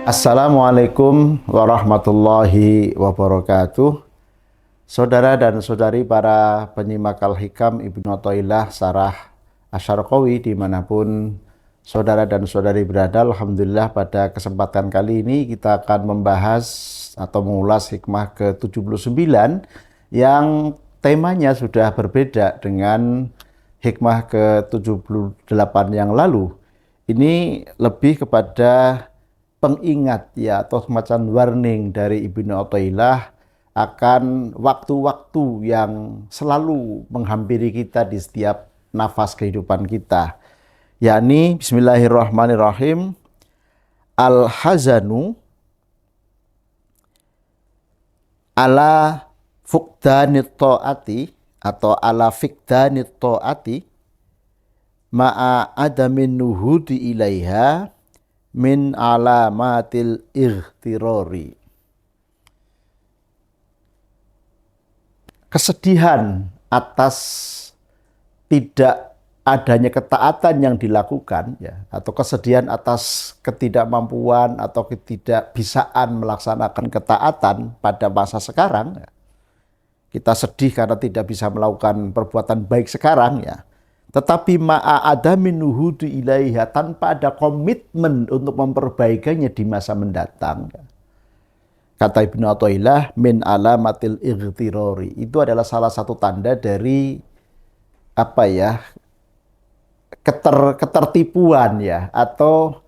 Assalamualaikum warahmatullahi wabarakatuh. Saudara dan saudari para penyimak Al-Hikam Ibnu Athaillah Sarah Asy-Syarqawi dimanapun saudara dan saudari berada, alhamdulillah pada kesempatan kali ini kita akan membahas atau mengulas hikmah ke-79 yang temanya sudah berbeda dengan hikmah ke-78 yang lalu. Ini lebih kepada pengingat ya atau semacam warning dari Ibnu Athaillah akan waktu-waktu yang selalu menghampiri kita di setiap nafas kehidupan kita, yakni bismillahirrahmanirrahim, al-hazanu ala fuqdanit ta'ati atau ala fiqdanit ta'ati ma'a adamin nuhudi ilaiha min alamatil ightirari. Kesedihan atas tidak adanya ketaatan yang dilakukan ya, atau kesedihan atas ketidakmampuan atau ketidakbisaan melaksanakan ketaatan pada masa sekarang ya. Kita sedih karena tidak bisa melakukan perbuatan baik sekarang ya. Tetapi ma'adamin nuhudu ilaiha, tanpa ada komitmen untuk memperbaikinya di masa mendatang. Kata Ibnu Athaillah, min alamatil ightirari. Itu adalah salah satu tanda dari ketertipuan ya, atau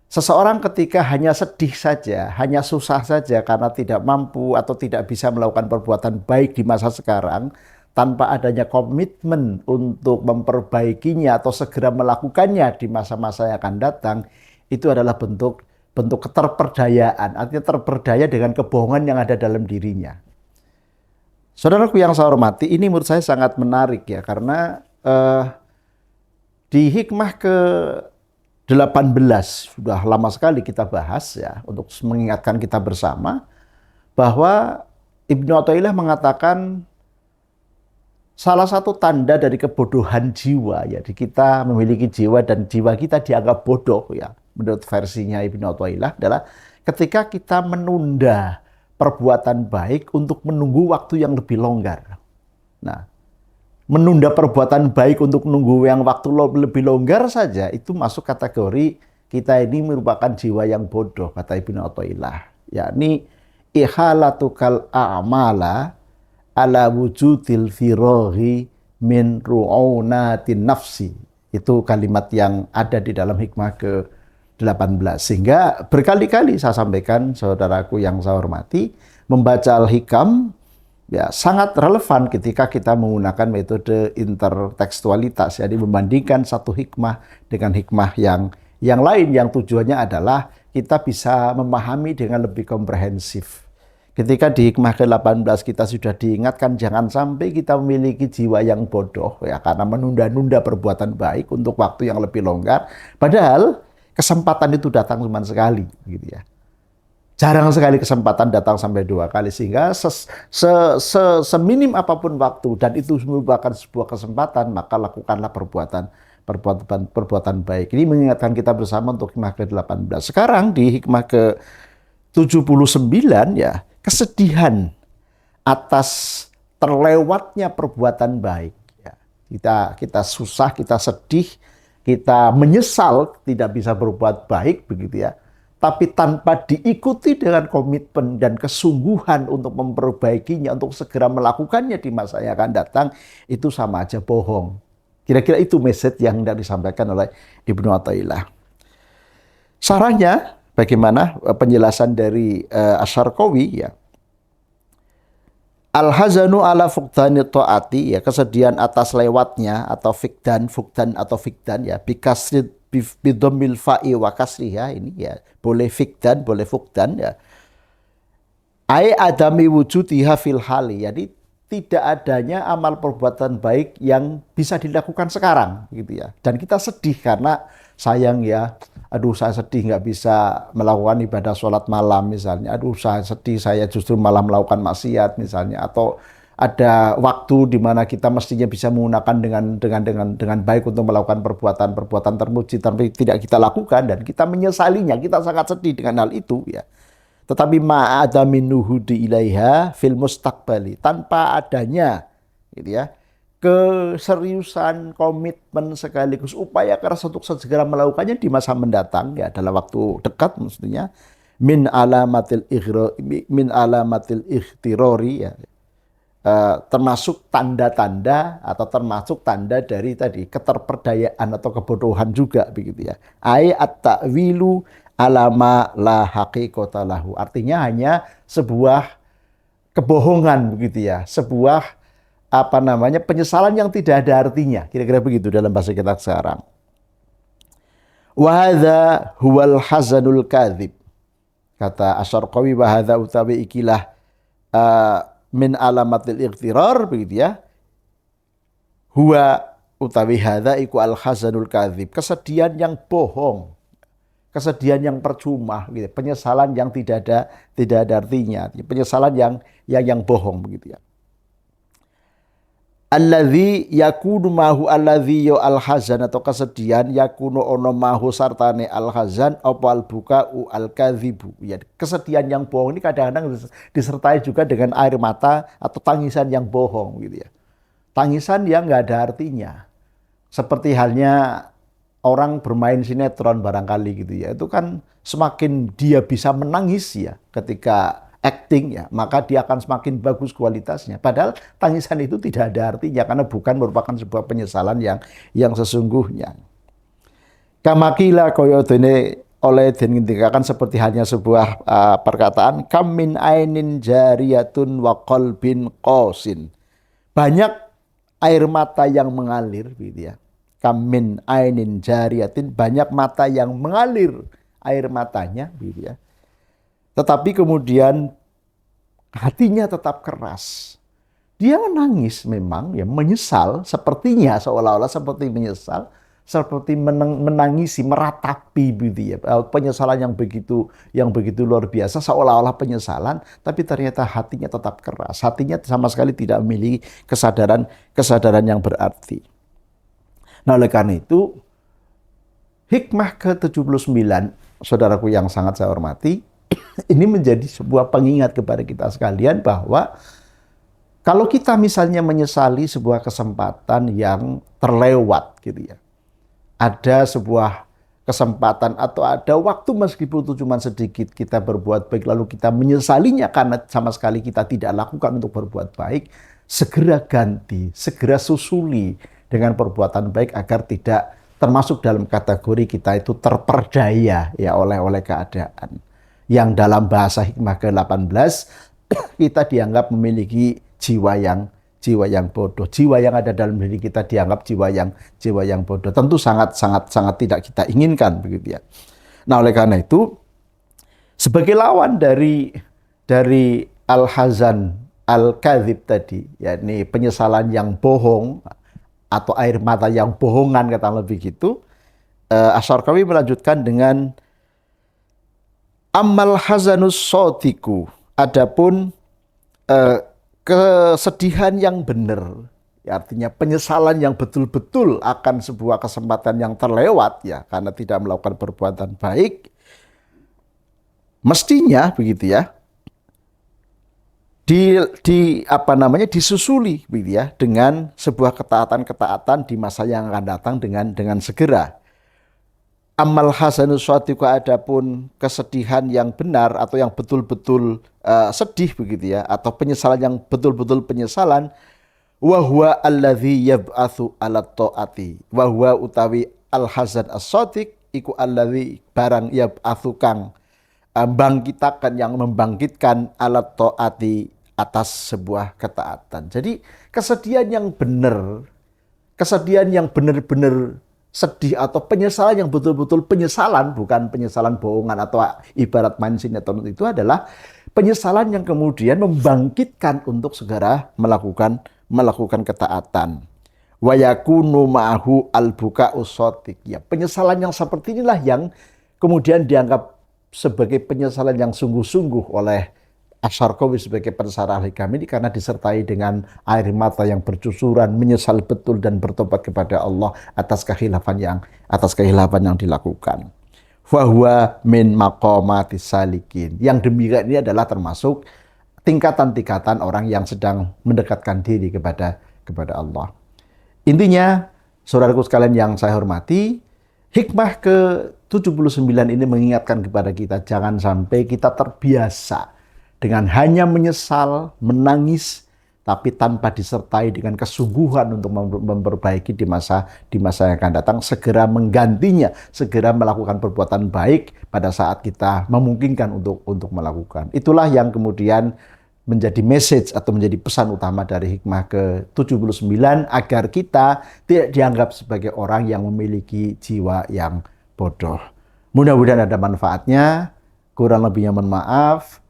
seseorang ketika hanya sedih saja, hanya susah saja karena tidak mampu atau tidak bisa melakukan perbuatan baik di masa sekarang, tanpa adanya komitmen untuk memperbaikinya atau segera melakukannya di masa-masa yang akan datang, itu adalah bentuk keterperdayaan, artinya terperdaya dengan kebohongan yang ada dalam dirinya. Saudaraku yang saya hormati, ini menurut saya sangat menarik ya, karena di hikmah ke-18 sudah lama sekali kita bahas ya, untuk mengingatkan kita bersama bahwa Ibnu Athaillah mengatakan salah satu tanda dari kebodohan jiwa ya, di kita memiliki jiwa dan jiwa kita dianggap bodoh ya, menurut versinya Ibnu Athaillah adalah ketika kita menunda perbuatan baik untuk menunggu waktu yang lebih longgar. Nah, menunda perbuatan baik untuk menunggu yang waktu lebih longgar saja itu masuk kategori kita ini merupakan jiwa yang bodoh, kata Ibnu Athaillah, yakni ihalatukal a'mala ala wujudil firaghi min ru'unatin nafsi. Itu kalimat yang ada di dalam hikmah ke-18. Sehingga berkali-kali saya sampaikan, saudaraku yang saya hormati, membaca Al-Hikam ya sangat relevan ketika kita menggunakan metode intertekstualitas, jadi membandingkan satu hikmah dengan hikmah yang lain, yang tujuannya adalah kita bisa memahami dengan lebih komprehensif. Ketika di hikmah ke-18 kita sudah diingatkan jangan sampai kita memiliki jiwa yang bodoh ya, karena menunda-nunda perbuatan baik untuk waktu yang lebih longgar, padahal kesempatan itu datang cuma sekali gitu ya. Jarang sekali kesempatan datang sampai 2 kali, sehingga seminim apapun waktu dan itu merupakan sebuah kesempatan, maka lakukanlah perbuatan baik. Ini mengingatkan kita bersama untuk hikmah ke-18. Sekarang di hikmah ke-79 ya, kesedihan atas terlewatnya perbuatan baik. Ya, kita susah, kita sedih, kita menyesal tidak bisa berbuat baik begitu ya. Tapi tanpa diikuti dengan komitmen dan kesungguhan untuk memperbaikinya, untuk segera melakukannya di masa yang akan datang, itu sama aja bohong. Kira-kira itu message yang hendak disampaikan oleh Ibnu Athaillah. Sarannya, bagaimana penjelasan dari Asy-Syarqawi ya? Al-hazanu ala fuqdanit ta'ati ya, kesedihan atas lewatnya atau fukdan ya, bikasrid bidomil fa'i wa kasriha, ini ya, boleh fikdan, boleh fukdan ya. Ai adami wujudiha fil hali, jadi tidak adanya amal perbuatan baik yang bisa dilakukan sekarang gitu ya. Dan kita sedih karena sayang ya, aduh saya sedih nggak bisa melakukan ibadah sholat malam misalnya, aduh saya sedih saya justru malah melakukan maksiat misalnya, atau ada waktu di mana kita mestinya bisa menggunakan dengan baik untuk melakukan perbuatan terpuji, tapi tidak kita lakukan dan kita menyesalinya, kita sangat sedih dengan hal itu ya. Tetapi ma'ada minuhudi ilaiha fil mustaqbali, tanpa adanya gitu ya keseriusan, komitmen sekaligus upaya keras untuk segera melakukannya di masa mendatang ya, dalam waktu dekat maksudnya, min alamatil ikhtirori ya. Termasuk tanda-tanda atau termasuk tanda dari tadi keterperdayaan atau kebodohan juga begitu ya. Ai at-ta'wilu alama la haqiqata lahu. Artinya hanya sebuah kebohongan begitu ya, sebuah penyesalan yang tidak ada artinya. Kira-kira begitu dalam bahasa kita sekarang. Wa hadza huwal hazanul kadzib. Kata Asy-Syarqawi, wa hadza utawi ikilah min alamatil ightirar begitu ya. Huwa utawi hadza iku al hazanul kadzib, kesedihan yang bohong, kesedihan yang percuma gitu. Penyesalan yang tidak ada artinya, penyesalan yang bohong begitu ya. Alladzi yakunu mahu alladzi yo al-hazan, atau kesedihan yakunu ono mahu sartane al-hazan apa al-buka'u al-kadzibu. Ya, kesedihan yang bohong ini kadang-kadang disertai juga dengan air mata atau tangisan yang bohong gitu ya. Tangisan yang nggak ada artinya. Seperti halnya orang bermain sinetron barangkali gitu ya. Itu kan semakin dia bisa menangis ya ketika acting ya, maka dia akan semakin bagus kualitasnya. Padahal tangisan itu tidak ada artinya karena bukan merupakan sebuah penyesalan yang sesungguhnya. Kamakila koyo dene oleh den ngendikakan seperti halnya sebuah perkataan kam min ainin jariyatun wa qalbin qasin. Banyak air mata yang mengalir gitu ya. Kam min ainin jariyatin, banyak mata yang mengalir air matanya gitu ya. Tetapi kemudian hatinya tetap keras. Dia menangis memang, ya menyesal, sepertinya seolah-olah seperti menyesal, seperti menangisi, meratapi gitu ya. Penyesalan yang begitu luar biasa, seolah-olah penyesalan, tapi ternyata hatinya tetap keras. Hatinya sama sekali tidak memiliki kesadaran yang berarti. Nah, oleh karena itu, hikmah ke-79, saudaraku yang sangat saya hormati, ini menjadi sebuah pengingat kepada kita sekalian bahwa kalau kita misalnya menyesali sebuah kesempatan yang terlewat gitu ya. Ada sebuah kesempatan atau ada waktu meskipun itu cuma sedikit kita berbuat baik lalu kita menyesalinya karena sama sekali kita tidak lakukan untuk berbuat baik, segera ganti, segera susuli dengan perbuatan baik agar tidak termasuk dalam kategori kita itu terperdaya ya oleh keadaan. Yang dalam bahasa hikmah ke-18 kita dianggap memiliki jiwa yang bodoh. Jiwa yang ada dalam diri kita dianggap jiwa yang bodoh. Tentu sangat tidak kita inginkan begitu ya. Nah, oleh karena itu sebagai lawan dari al-hazan al-kadzib tadi, yakni penyesalan yang bohong atau air mata yang bohongan kata lebih gitu, Asy-Syarqawi melanjutkan dengan amal hazanus sotiku, adapun kesedihan yang benar, ya, artinya penyesalan yang betul-betul akan sebuah kesempatan yang terlewat ya karena tidak melakukan perbuatan baik, mestinya begitu ya disusuli begitu ya dengan sebuah ketaatan di masa yang akan datang dengan segera. Amal hasanus suatiku, adapun kesedihan yang benar atau yang betul-betul sedih begitu ya, atau penyesalan yang betul-betul penyesalan, wa huwa alladzi yab'atsu 'ala taati, wa huwa utawi al hazan as-sadiq iku alladzi barang yab'atsu kang yang membangkitkan 'ala taati atas sebuah ketaatan. Jadi kesedihan yang benar, kesedihan yang benar-benar sedih atau penyesalan yang betul-betul penyesalan, bukan penyesalan bohongan atau ibarat main sinetron, itu adalah penyesalan yang kemudian membangkitkan untuk segera melakukan ketaatan. Wa yakunu ma'ahu al-buka'u shadiq. Ya, penyesalan yang seperti inilah yang kemudian dianggap sebagai penyesalan yang sungguh-sungguh oleh Asy-Syarqawi sebagai pensarah hikam ini karena disertai dengan air mata yang bercucuran, menyesal betul dan bertobat kepada Allah atas kehilafan yang dilakukan. Fahuwa min maqamatis salikin. Yang demikian ini adalah termasuk tingkatan-tingkatan orang yang sedang mendekatkan diri kepada Allah. Intinya, saudaraku sekalian yang saya hormati, hikmah ke-79 ini mengingatkan kepada kita jangan sampai kita terbiasa dengan hanya menyesal, menangis, tapi tanpa disertai dengan kesungguhan untuk memperbaiki di masa yang akan datang, segera menggantinya, segera melakukan perbuatan baik pada saat kita memungkinkan untuk melakukan. Itulah yang kemudian menjadi message atau menjadi pesan utama dari hikmah ke-79 agar kita tidak dianggap sebagai orang yang memiliki jiwa yang bodoh. Mudah-mudahan ada manfaatnya. Kurang lebihnya mohon maaf.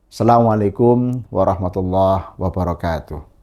Assalamualaikum warahmatullahi wabarakatuh.